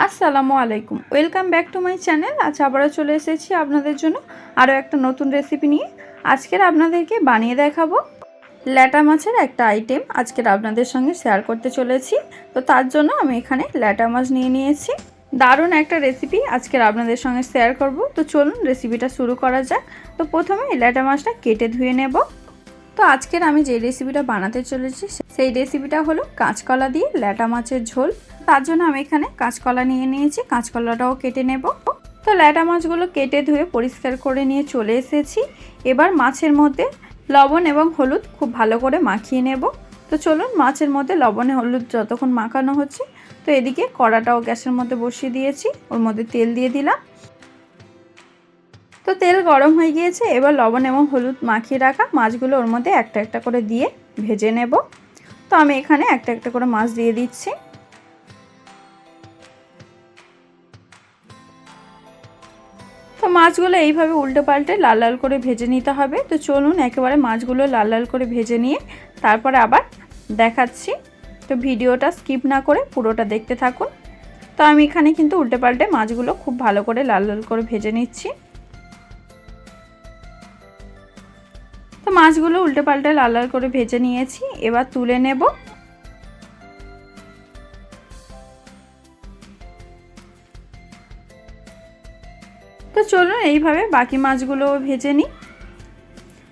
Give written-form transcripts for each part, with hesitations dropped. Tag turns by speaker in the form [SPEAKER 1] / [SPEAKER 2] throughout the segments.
[SPEAKER 1] আসসালামু আলাইকুম, welcome back to my channel. আজ আবারও চলে এসেছি আপনাদের জন্য আরও একটা নতুন রেসিপি নিয়ে। আজকের আপনাদেরকে বানিয়ে দেখাবো ল্যাটা মাছের একটা আইটেম আজকের আপনাদের সঙ্গে শেয়ার করতে চলেছি। তো তার জন্য আমি এখানে ল্যাটা মাছ নিয়ে নিয়েছি। দারুণ একটা রেসিপি আজকের আপনাদের সঙ্গে শেয়ার করব। তো চলুন রেসিপিটা শুরু করা যাক। তো প্রথমে ল্যাটা মাছটা কেটে ধুয়ে নেব। তো আজকের আমি যে রেসিপিটা বানাতে চলেছি সেই রেসিপিটা হলো কাঁচকলা দিয়ে ল্যাটা মাছের ঝোল। তার জন্য আমি এখানে কাঁচকলা নিয়ে নিয়েছি, কাঁচকলাটাও কেটে নেব। তো ল্যাটা মাছগুলো কেটে ধুয়ে পরিষ্কার করে নিয়ে চলে এসেছি। এবার মাছের মধ্যে লবণ এবং হলুদ খুব ভালো করে মাখিয়ে নেব। তো চলুন মাছের মধ্যে লবণ হলুদ যতক্ষণ মাখানো হচ্ছে, তো এদিকে কড়াটাও গ্যাসের মধ্যে বসিয়ে দিয়েছি, ওর মধ্যে তেল দিয়ে দিলাম। তো তেল গরম হয়ে গিয়েছে, এবার লবণ এবং হলুদ মাখিয়ে রাখা মাছগুলো ওর মধ্যে একটা একটা করে দিয়ে ভেজে নেব। তো আমি এখানে একটা একটা করে মাছ দিয়ে দিচ্ছি। তো মাছগুলো এইভাবে উল্টে পাল্টে লাল লাল করে ভেজে নিতে হবে। তো চলুন একেবারে মাছগুলো লাল লাল করে ভেজে নিয়ে তারপরে আবার দেখাচ্ছি। তো ভিডিওটা স্কিপ না করে পুরোটা দেখতে থাকুন। তো আমি এখানে কিন্তু উল্টে পাল্টে মাছগুলো খুব ভালো করে লাল লাল করে ভেজে নিচ্ছি। তো মাছগুলো উল্টে পাল্টে লাল লাল করে ভেজে নিয়েছি, এবার তুলে নেব। তো চলুন এইভাবে বাকি মাছগুলো ভেজে নিই।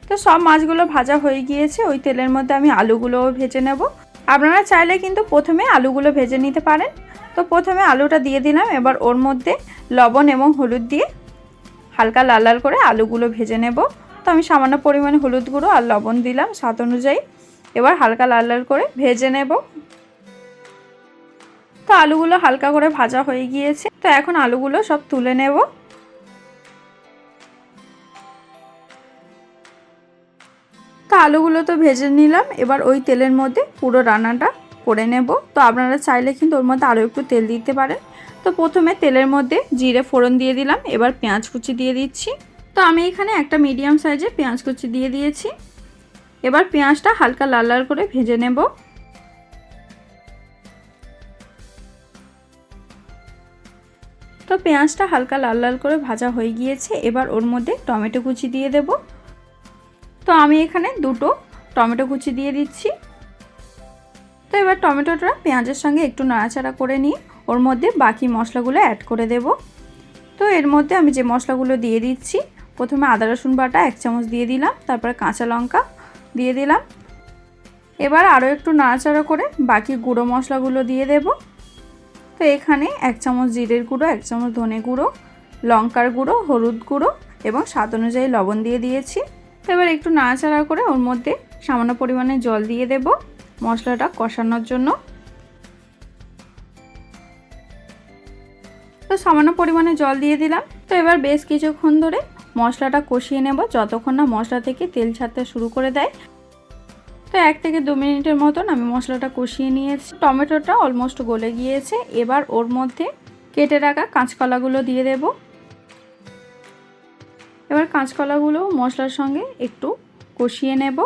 [SPEAKER 1] তো সব মাছগুলো ভাজা হয়ে গিয়েছে, ওই তেলের মধ্যে আমি আলুগুলোও ভেজে নেব। আপনারা চাইলে কিন্তু প্রথমে আলুগুলো ভেজে নিতে পারেন। তো প্রথমে আলুটা দিয়ে দিলাম, এবার ওর মধ্যে লবণ এবং হলুদ দিয়ে হালকা লাল লাল করে আলুগুলো ভেজে নেব। তো আমি সামান্য পরিমাণে হলুদ গুঁড়ো আর লবণ দিলাম স্বাদ অনুযায়ী। এবার হালকা লাল লাল করে ভেজে নেব। তো আলুগুলো হালকা করে ভাজা হয়ে গিয়েছে, তো এখন আলুগুলো সব তুলে নেব। তো আলুগুলো তো ভেজে নিলাম, এবার ওই তেলের মধ্যে পুরো রান্নাটা করে নেব। তো আপনারা চাইলে কিন্তু ওর মধ্যে আরও একটু তেল দিতে পারেন। তো প্রথমে তেলের মধ্যে জিরে ফোড়ন দিয়ে দিলাম, এবার পেঁয়াজ কুচি দিয়ে দিচ্ছি। তো আমি এখানে একটা মিডিয়াম সাইজে পেঁয়াজ কুচি দিয়ে দিয়েছি। এবার পেঁয়াজটা হালকা লাল লাল করে ভেজে নেব। তো পেঁয়াজটা হালকা লাল লাল করে ভাজা হয়ে গিয়েছে, এবার ওর মধ্যে টমেটো কুচি দিয়ে দেব। তো আমি এখানে দুটো টমেটো কুচি দিয়ে দিচ্ছি। তো এবার টমেটোটা পেঁয়াজের সঙ্গে একটু নাড়াচাড়া করে নিয়ে ওর মধ্যে বাকি মশলাগুলো অ্যাড করে দেব। তো এর মধ্যে আমি যে মশলাগুলো দিয়ে দিচ্ছি, প্রথমে আদা রসুন বাটা 1 চামচ দিয়ে দিলাম, তারপরে কাঁচা লঙ্কা দিয়ে দিলাম। এবার আরও একটু নাড়াচাড়া করে বাকি গুঁড়ো মশলাগুলো দিয়ে দেব। তো এখানে 1 চামচ জিরের গুঁড়ো, 1 চামচ ধনে গুঁড়ো, লঙ্কার গুঁড়ো, হলুদ গুঁড়ো এবং স্বাদ অনুযায়ী লবণ দিয়ে দিয়েছি। তো এবার একটু নাড়াচাড়া করে ওর মধ্যে সামান্য পরিমাণে জল দিয়ে দেব মশলাটা কষানোর জন্য। তো সামান্য পরিমাণে জল দিয়ে দিলাম। তো এবার বেশ কিছুক্ষণ ধরে মশলাটা কষিয়ে নেব, যতক্ষণ না মশলা থেকে তেল ছাড়তে শুরু করে দেয়। তো 1 থেকে 2 মিনিটের মতন আমি মশলাটা কষিয়ে নিয়েছি। টমেটোটা অলমোস্ট গলে গিয়েছে, এবার ওর মধ্যে কেটে রাখা কাঁচকলাগুলো দিয়ে দেব। এবার কাঁচকলাগুলো মশলার সঙ্গে একটু কষিয়ে নেব।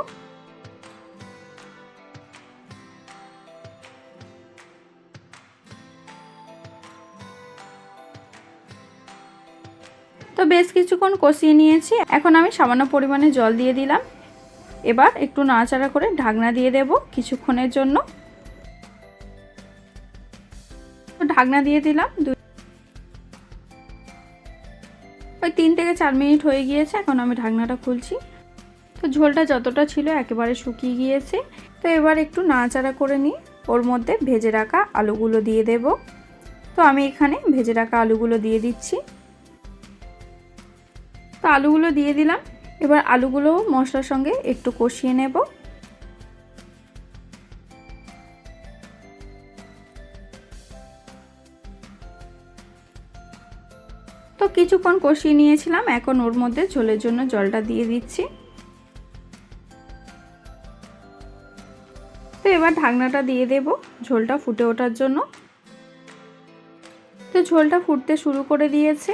[SPEAKER 1] তো বেশ কিছুক্ষণ কষিয়ে নিয়েছি, এখন আমি সামান্য পরিমাণে জল দিয়ে দিলাম। এবার একটু নাড়াচাড়া করে ঢাকনা দিয়ে দেব কিছুক্ষণের জন্য। তো ঢাকনা দিয়ে দিলাম, ওই 3 থেকে 4 মিনিট হয়ে গিয়েছে। এখন আমি ঢাকনাটা খুলছি। তো ঝোলটা যতটা ছিল একেবারে শুকিয়ে গিয়েছে। তো এবার একটু নাড়াচাড়া করে নিয়ে ওর মধ্যে ভেজে রাখা আলুগুলো দিয়ে দেব। তো আমি এখানে ভেজে রাখা আলুগুলো দিয়ে দিচ্ছি। তো আলুগুলো দিয়ে দিলাম, এবার আলুগুলো মশলার সঙ্গে একটু কষিয়ে নেব। তো কিছুক্ষণ কষিয়ে নিয়েছিলাম, এখন ওর মধ্যে ঝোলের জন্য জলটা দিয়ে দিচ্ছি। তো এবার ঢাকনাটা দিয়ে দেব ঝোলটা ফুটে ওঠার জন্য। তো ঝোলটা ফুটতে শুরু করে দিয়েছে,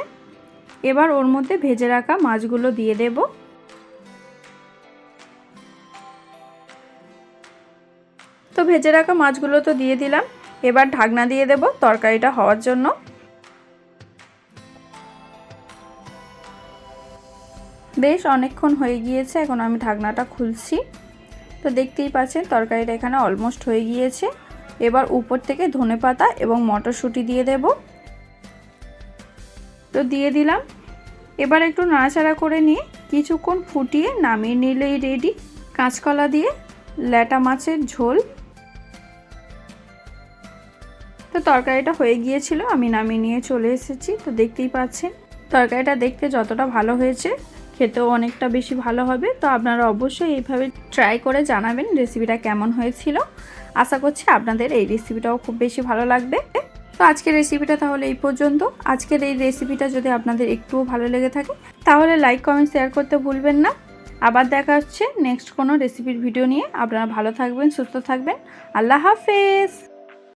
[SPEAKER 1] এবার ওর মধ্যে ভেজে রাখা মাছগুলো দিয়ে দেব। তো ভেজে রাখা মাছগুলো তো দিয়ে দিলাম, এবার ঢাকনা দিয়ে দেব তরকারিটা হওয়ার জন্য। বেশ অনেকক্ষণ হয়ে গিয়েছে, এখন আমি ঢাকনাটা খুলছি। তো দেখতেই পাচ্ছেন তরকারিটা এখানে অলমোস্ট হয়ে গিয়েছে। এবার উপর থেকে ধনেপাতা এবং মটরশুঁটি দিয়ে দেব। তো দিয়ে দিলাম। এবার একটু নাড়াচাড়া করে নিয়ে কিছুক্ষণ ফুটিয়ে নামিয়ে নিলেই রেডি কাঁচকলা দিয়ে ল্যাটা মাছের ঝোল। তো তরকারিটা হয়ে গিয়েছিল, আমি নামিয়ে নিয়ে চলে এসেছি। তো দেখতেই পাচ্ছেন তরকারিটা দেখতে যতটা ভালো হয়েছে খেতেও অনেকটা বেশি ভালো হবে। তো আপনারা অবশ্যই এইভাবে ট্রাই করে জানাবেন রেসিপিটা কেমন হয়েছিল। আশা করছি আপনাদের এই রেসিপিটাও খুব বেশি ভালো লাগবে। তো আজকের রেসিপিটা তাহলে এই পর্যন্ত। আজকের এই রেসিপিটা যদি আপনাদের একটুও ভালো লেগে থাকে তাহলে লাইক কমেন্ট শেয়ার করতে ভুলবেন না। আবার দেখা হচ্ছে নেক্সট কোনো রেসিপির ভিডিও নিয়ে। আপনারা ভালো থাকবেন, সুস্থ থাকবেন। আল্লাহ হাফেজ।